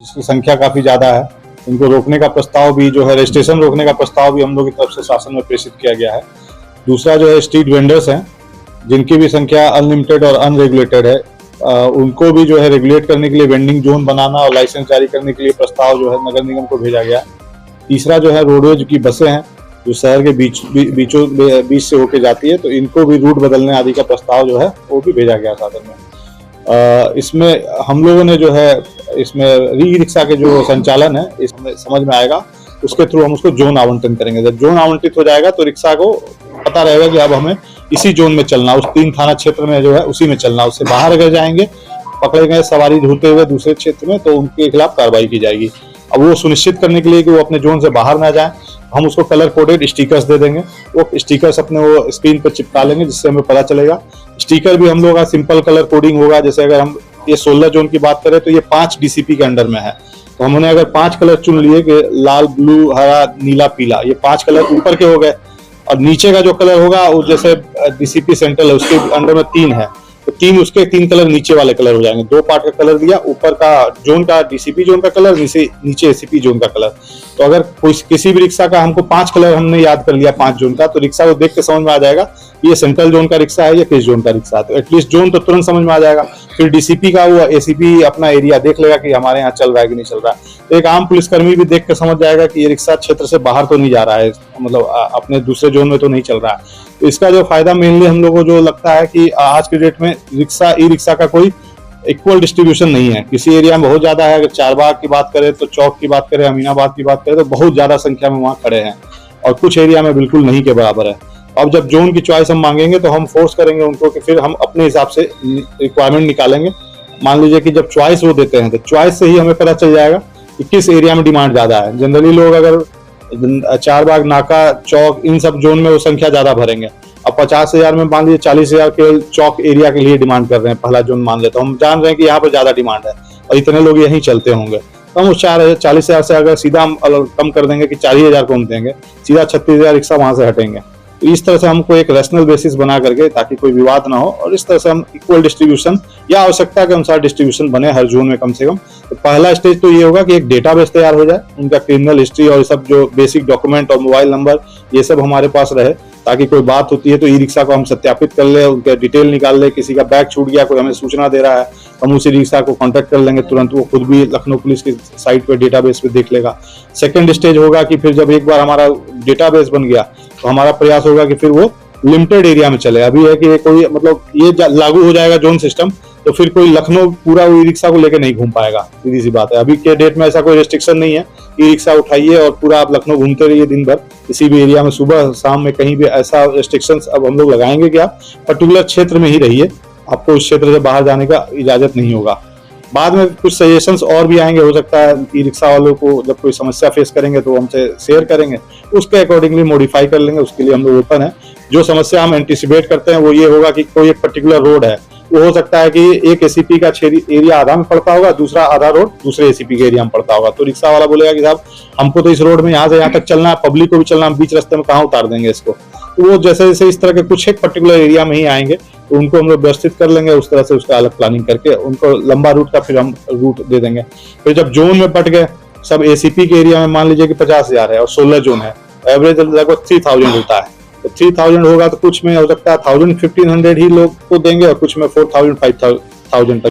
जिसकी संख्या काफी ज्यादा है। इनको रोकने का प्रस्ताव भी जो है, रजिस्ट्रेशन रोकने का प्रस्ताव भी हम लोग की तरफ से शासन में प्रेषित किया गया है। दूसरा जो है स्ट्रीट वेंडर्स हैं, जिनकी भी संख्या अनलिमिटेड और अनरेगुलेटेड है, उनको भी जो है रेगुलेट करने के लिए वेंडिंग जोन बनाना और लाइसेंस जारी करने के लिए प्रस्ताव जो है नगर निगम को भेजा गया। तीसरा जो है रोडवेज की बसें हैं जो शहर के बीच से होके जाती है, तो इनको भी रूट बदलने आदि का प्रस्ताव जो है वो भी भेजा गया शासन में। इसमें हम लोगों ने जो है इसमें ई रिक्शा के जो संचालन है इसमें समझ में आएगा, उसके थ्रू हम उसको जोन आवंटन करेंगे। जब जोन आवंटित हो जाएगा तो रिक्शा को पता रहेगा कि अब हमें इसी जोन में चलना, उस 3 थाना क्षेत्र में जो है उसी में चलना। उससे बाहर अगर जाएंगे, पकड़े गए सवारी ढूंढते हुए दूसरे क्षेत्र में, तो उनके खिलाफ कार्रवाई की जाएगी। अब वो सुनिश्चित करने के लिए कि वो अपने जोन से बाहर ना जाए, हम उसको कलर कोडेड स्टिकर्स दे देंगे। वो स्टिकर्स अपने वो स्क्रीन पर चिपका लेंगे, जिससे हमें पता चलेगा। स्टिकर भी हम लोग का सिंपल कलर कोडिंग होगा। जैसे अगर हम ये 16 जोन की बात करें तो ये 5 डीसीपी के अंडर में है, तो हमने अगर 5 कलर चुन लिए कि लाल, ब्लू, हरा, नीला, पीला, ये 5 कलर ऊपर के हो गए। और नीचे का जो कलर होगा वो जैसे डीसीपी सेंट्रल है, उसके अंडर में 3 है, तो 3 कलर नीचे वाले कलर हो जाएंगे। 2 पार्ट का कलर दिया, ऊपर का जोन का डीसीपी जोन का कलर, नीचे एसीपी जोन का कलर। तो अगर किसी भी रिक्शा का हमको 5 कलर हमने याद कर लिया 5 जोन का, तो रिक्शा को देख के समझ में आ जाएगा ये सेंट्रल जोन का रिक्शा है या किस जोन का रिक्शा है। तो एटलीस्ट जोन तो तुरंत समझ में आ जाएगा। फिर डीसीपी का वो एसीपी अपना एरिया देख लेगा कि हमारे यहाँ चल रहा है कि नहीं चल रहा है। तो एक आम पुलिसकर्मी भी देख के समझ जाएगा कि ये रिक्शा क्षेत्र से बाहर तो नहीं जा रहा है, मतलब अपने दूसरे जोन में तो नहीं चल रहा है। तो इसका जो फायदा मेनली हम लोगों को जो लगता है कि आज के डेट में ई रिक्शा का कोई इक्वल डिस्ट्रीब्यूशन नहीं है। किसी एरिया में बहुत ज्यादा है, अगर चारबाग की बात करें तो चौक की बात करें, अमीनाबाद की बात करें तो बहुत ज्यादा संख्या में वहाँ खड़े हैं, और कुछ एरिया में बिल्कुल नहीं के बराबर है। अब जब जोन की चॉइस हम मांगेंगे तो हम फोर्स करेंगे उनको कि फिर हम अपने हिसाब से रिक्वायरमेंट निकालेंगे। मान लीजिए कि जब चॉइस वो देते हैं तो चॉइस से ही हमें पता चल जाएगा कि किस एरिया में डिमांड ज्यादा है। जनरली लोग अगर चारबाग, नाका, चौक, इन सब जोन में वो संख्या ज्यादा भरेंगे। अब 50,000 में मान लीजिए 40,000 केवल चौक एरिया के लिए डिमांड कर रहे हैं, पहला जोन मान लेते, तो हम जान रहे हैं कि यहाँ पर ज्यादा डिमांड है और इतने लोग यहीं चलते होंगे, तो हम उस 40,000 से अगर सीधा हम कम कर देंगे कि 40,000 को हम देंगे, सीधा 36,000 रिक्शा वहां से हटेंगे। तो इस तरह से हमको एक रैशनल बेसिस बना करके, ताकि कोई विवाद ना हो, और इस तरह से हम इक्वल डिस्ट्रीब्यूशन या आवश्यकता के अनुसार डिस्ट्रीब्यूशन बने हर जोन में कम से कम। तो पहला स्टेज तो ये होगा कि एक डेटाबेस तैयार हो जाए, उनका क्रिमिनल हिस्ट्री और सब जो बेसिक डॉक्यूमेंट और मोबाइल नंबर ये सब हमारे पास रहे, ताकि कोई बात होती है तो ई रिक्शा को हम सत्यापित कर ले, उनके डिटेल निकाल ले। किसी का बैग छूट गया, कोई हमें सूचना दे रहा है, हम उसी रिक्शा को कांटेक्ट कर लेंगे तुरंत, वो खुद भी लखनऊ पुलिस की साइट पे डेटाबेस पे देख लेगा। सेकंड स्टेज होगा कि फिर जब एक बार हमारा डेटाबेस बन गया तो हमारा प्रयास होगा कि फिर वो लिमिटेड एरिया में चले। अभी है कि कोई मतलब ये लागू हो जाएगा जोन सिस्टम, तो फिर कोई लखनऊ पूरा ई रिक्शा को लेकर नहीं घूम पाएगा, सीधी सी बात है। अभी के डेट में ऐसा कोई रेस्ट्रिक्शन नहीं है, ई रिक्शा उठाइए और पूरा आप लखनऊ घूमते रहिए दिन भर, किसी भी एरिया में सुबह शाम में कहीं भी ऐसा रेस्ट्रिक्शंस अब हम लोग लगाएंगे कि आप पर्टिकुलर क्षेत्र में ही रहिए, आपको उस क्षेत्र से बाहर जाने का इजाजत नहीं होगा। बाद में कुछ सजेशंस और भी आएंगे, हो सकता है ई रिक्शा वालों को जब कोई समस्या फेस करेंगे तो हमसे शेयर करेंगे, उसके अकॉर्डिंगली मॉडिफाई कर लेंगे, उसके लिए हम लोग ओपन है। जो समस्या हम एंटिसिपेट करते हैं वो ये होगा कि कोई एक पर्टिकुलर रोड है, वो हो सकता है कि एक एसीपी का एरिया आधा में पड़ता होगा, दूसरा आधा रोड दूसरे एसीपी के एरिया में पड़ता होगा। तो रिक्शा वाला बोलेगा कि साहब हमको तो इस रोड में यहाँ से यहाँ तक चलना है, पब्लिक को भी चलना, हम बीच रास्ते में कहाँ उतार देंगे इसको। तो वो जैसे जैसे इस तरह के कुछ एक पर्टिकुलर एरिया में ही आएंगे तो उनको हम लोग व्यवस्थित कर लेंगे, उस तरह से उसका अलग प्लानिंग करके उनको लंबा रूट का फिर हम रूट दे देंगे। फिर जब जोन में बट गए, सब एसीपी के एरिया में मान लीजिए कि 50,000 है और 16 जोन है, एवरेज लगभग 3000 होता है। तो 3000 होगा तो कुछ में हो सकता है 1000-1500 ही लोग को देंगे और कुछ में 4000-5000 तक